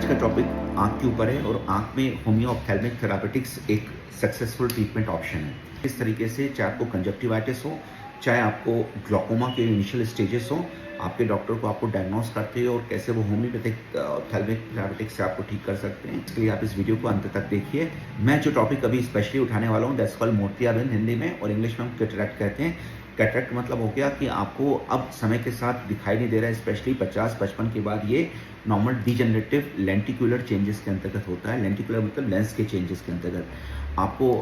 आज का टॉपिक आँख के ऊपर है और आँख में होमियो ऑप्थेल्मिक थेरापेटिक्स एक सक्सेसफुल ट्रीटमेंट ऑप्शन है। इस तरीके से चाहे आपको कंजक्टिवाइटिस हो, चाहे आपको ग्लूकोमा के इनिशियल स्टेजेस हो, आपके डॉक्टर को आपको डायग्नोस करते हैं और कैसे वो होम्योपैथिक ऑप्थेल्मिक थेरापेटिक्स से आपको ठीक कर सकते हैं। इसके लिए आप इस वीडियो को अंत तक देखिए। मैं जो टॉपिक अभी स्पेशली उठाने वाला हूँ दैट्स कॉल्ड मोतियाबिंद हिंदी में, और इंग्लिश में हम कैटरैक्ट कहते हैं। कैटरैक्ट मतलब हो गया कि आपको अब समय के साथ दिखाई नहीं दे रहा है, स्पेशली 50-55 के बाद ये नॉर्मल डिजेनरेटिव लेंटिकुलर चेंजेस के अंतर्गत होता है। लेंटिकुलर मतलब लेंस के चेंजेस के अंतर्गत आपको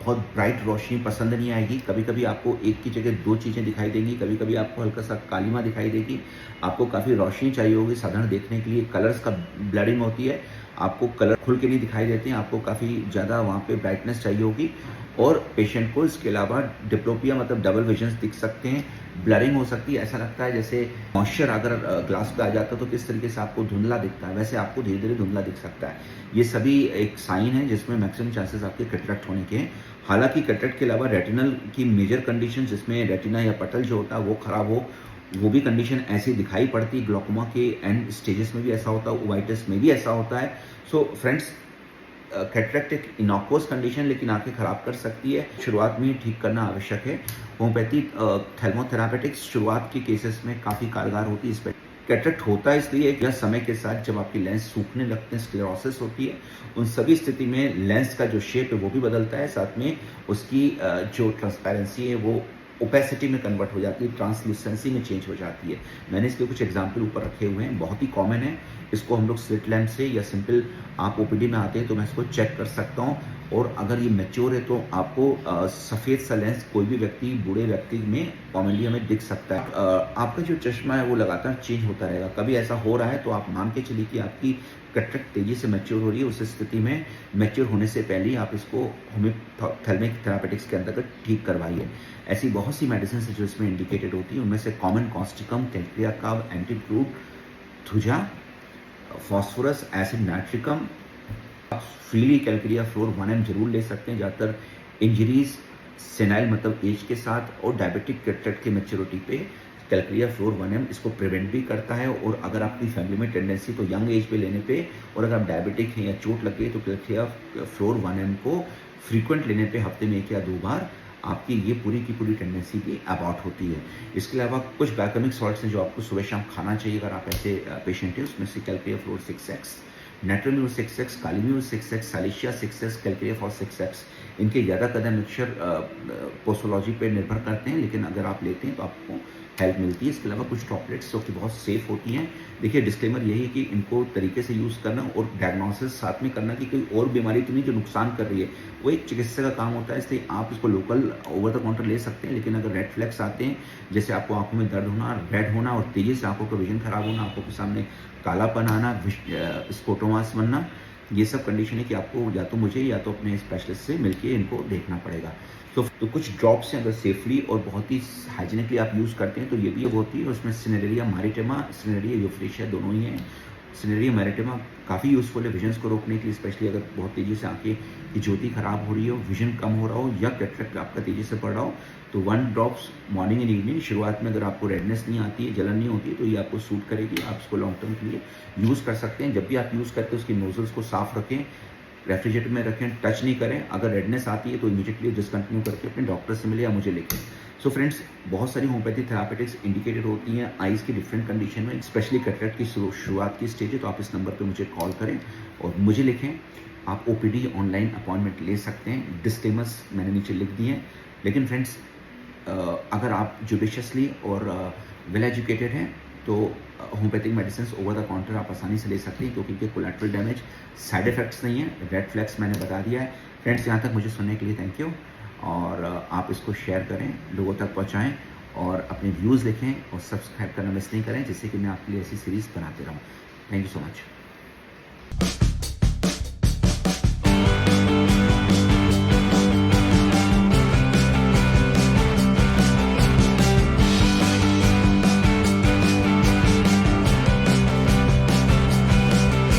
बहुत ब्राइट रोशनी पसंद नहीं आएगी। कभी कभी आपको एक की जगह दो चीज़ें दिखाई देंगी, कभी कभी आपको हल्का सा कालीमा दिखाई देगी, आपको काफ़ी रोशनी चाहिए होगी साधारण देखने के लिए, कलर्स का ब्लरिंग होती है, आपको कलर खुल के नहीं दिखाई देते हैं, आपको काफ़ी ज़्यादा वहाँ पे ब्राइटनेस चाहिए होगी, और पेशेंट को इसके अलावा डिप्लोपिया मतलब डबल विजन्स दिख सकते हैं, ब्लरिंग हो सकती है। ऐसा लगता है जैसे मॉइस्चर अगर ग्लास पे आ जाता है तो किस तरीके से आपको धुंधला दिखता है, वैसे आपको धीरे धीरे धुंधला दिख सकता है। ये सभी एक साइन है जिसमें मैक्सिमम चांसेस आपके कैटरैक्ट होने के हैं। हालांकि कैटरैक्ट के अलावा रेटिनल की मेजर कंडीशन जिसमें रेटिना या पटल जो होता है वो खराब हो, वो भी कंडीशन ऐसी दिखाई पड़ती है। ग्लूकोमा के एंड स्टेजेस में भी ऐसा होता है, ओवाइटिस में भी ऐसा होता है। सो फ्रेंड्स, कैटरैक्ट एक इनॉक्वस कंडीशन लेकिन आंखें खराब कर सकती है, शुरुआत में ही ठीक करना आवश्यक है। होम्योपैथी थैल्मोथेरापेटिक्स शुरुआत के केसेस में काफ़ी कारगर होती है इस पर। कैटरैक्ट होता है इसलिए यह समय के साथ जब आपकी लेंस सूखने लगते हैं, स्क्लेरोसिस होती है, उन सभी स्थिति में लेंस का जो शेप है वो भी बदलता है, साथ में उसकी जो ट्रांसपेरेंसी है वो ओपेसिटी में कन्वर्ट हो जाती है, ट्रांसलूसेंसी में चेंज हो जाती है। मैंने इसके कुछ एग्जाम्पल ऊपर रखे हुए हैं, बहुत ही कॉमन है। इसको हम लोग स्लिट लैम्प से या सिंपल आप ओपीडी में आते हैं तो मैं इसको चेक कर सकता हूँ, और अगर ये मैच्योर है तो आपको सफ़ेद सा लेंस कोई भी व्यक्ति, बूढ़े व्यक्ति में कॉमनली हमें दिख सकता है। आपका जो चश्मा है वो लगातार चेंज होता रहेगा। कभी ऐसा हो रहा है तो आप मान के चलिए कि आपकी कैटरैक्ट तेजी से मैच्योर हो रही है। उस स्थिति में मैच्योर होने से पहले ही आप इसको होम्योपैथिक थेरापेटिक्स के अंतर्गत ठीक करवाइए। ऐसी बहुत सी मेडिसिन है जो इसमें इंडिकेटेड होती है, उनमें से कॉमन कॉस्टिकम, कैल्क्रिया काव, एंटीफ्लूट, थुजा, फॉस्फोरस, एसिड नाइट्रिकम। आप फ्रीली कैल्क्रिया फ्लोर 1 ml जरूर ले सकते हैं। ज़्यादातर इंजरीज सेनाइल मतलब एज के साथ और डायबिटिक कैटरैक्ट के मैच्योरिटी पे कैल्क्रिया फ्लोर 1 ml इसको प्रिवेंट भी करता है। और अगर आपकी फैमिली में टेंडेंसी तो यंग एज पे लेने पे, और अगर आप डायबिटिक हैं या चोट लग गई तो कैल्क्रिया फ्लोर 1 ml को फ्रीक्वेंट लेने पे हफ्ते में 1 या 2 बार आपकी ये पूरी की पूरी टेंडेंसी भी अबाउट होती है। इसके अलावा कुछ बायोकेमिक सॉल्ट्स हैं जो आपको सुबह शाम खाना चाहिए अगर आप ऐसे पेशेंट हैं। उसमें से कैल्क्रिया floor 6x, नेट्रोम्यूर 6x, कालीम्यूर 6x, सालिशिया 6x, कैल्क्रिया for 6x। इनके ज़्यादा कदम मिक्सचर पोस्टोलॉजी पे निर्भर करते हैं, लेकिन अगर आप लेते हैं तो आपको हेल्प मिलती है। इसके अलावा कुछ टॉपलेट्स जो कि बहुत सेफ होती हैं। देखिए डिस्क्लेमर यही है कि इनको तरीके से यूज़ करना और डायग्नोसिस साथ में करना कि कोई और बीमारी तो नहीं जो नुकसान कर रही है, वो एक चिकित्सक का काम होता है। इसलिए आप इसको लोकल ओवर द काउंटर ले सकते हैं, लेकिन अगर रेड फ्लैग्स आते हैं जैसे आपको आंखों में दर्द होना, रेड होना और तेजी से आंखों का विजन खराब होना, आंखों के सामने कालापन आना, स्कोटोमास बनना, ये सब कंडीशन है कि आपको या तो मुझे या तो अपने स्पेशलिस्ट से मिलके इनको देखना पड़ेगा। तो कुछ ड्रॉप्स हैं, अगर सेफली और बहुत ही हाइजीनिकली आप यूज़ करते हैं तो ये भी होती है। उसमें सिनेरिया मैरिटेमा, सिनेरिया यूफ्रेशिया दोनों ही हैं। सिनेरिया मैरिटेमा काफ़ी यूज़फुल है विजन्स को रोकने के लिए, स्पेशली अगर बहुत तेज़ी से आंखें की ज्योति खराब हो रही हो, विजन कम हो रहा हो या कैटरैक्ट आपका तेज़ी से बढ़ रहा हो, तो 1 ड्रॉप्स मॉर्निंग एंड इवनिंग। शुरुआत में अगर आपको रेडनेस नहीं आती है, जलन नहीं होती है, तो ये आपको सूट करेगी। आप इसको लॉन्ग टर्म के लिए यूज़ कर सकते हैं। जब भी आप यूज़ करते हैं उसकी नोजल्स को साफ रखें, रेफ्रिजरेटर में रखें, टच नहीं करें। अगर रेडनेस आती है तो इमीडिएटली डिसकंटिन्यू करके अपने डॉक्टर से मिले या मुझे लिखें। सो फ्रेंड्स, बहुत सारी होम्योपैथी थेरापेटिक्स इंडिकेटेड होती हैं आइज़ की डिफरेंट कंडीशन में, स्पेशली कैटरैक्ट की शुरुआत की स्टेज है, तो आप इस नंबर पे मुझे कॉल करें और मुझे लिखें। आप ओपीडी ऑनलाइन अपॉइंटमेंट ले सकते हैं। डिस्क्लेमर्स मैंने नीचे लिख दिए हैं। लेकिन फ्रेंड्स, अगर आप जुडिशियसली और वेल एजुकेटेड हैं तो homeopathic medicine over the counter आप आसानी से ले सकते हैं, क्योंकि इनके कोलैटरल डैमेज, साइड इफेक्ट्स नहीं है। रेड फ्लैग्स मैंने बता दिया है। फ्रेंड्स, यहाँ तक मुझे सुनने के लिए थैंक यू, और आप इसको शेयर करें, लोगों तक पहुँचाएँ और अपने व्यूज़ लिखें और सब्सक्राइब करना मिस नहीं करें, जिससे कि मैं आपके लिए ऐसी सीरीज़ बनाते रहूँ। Thank you so much.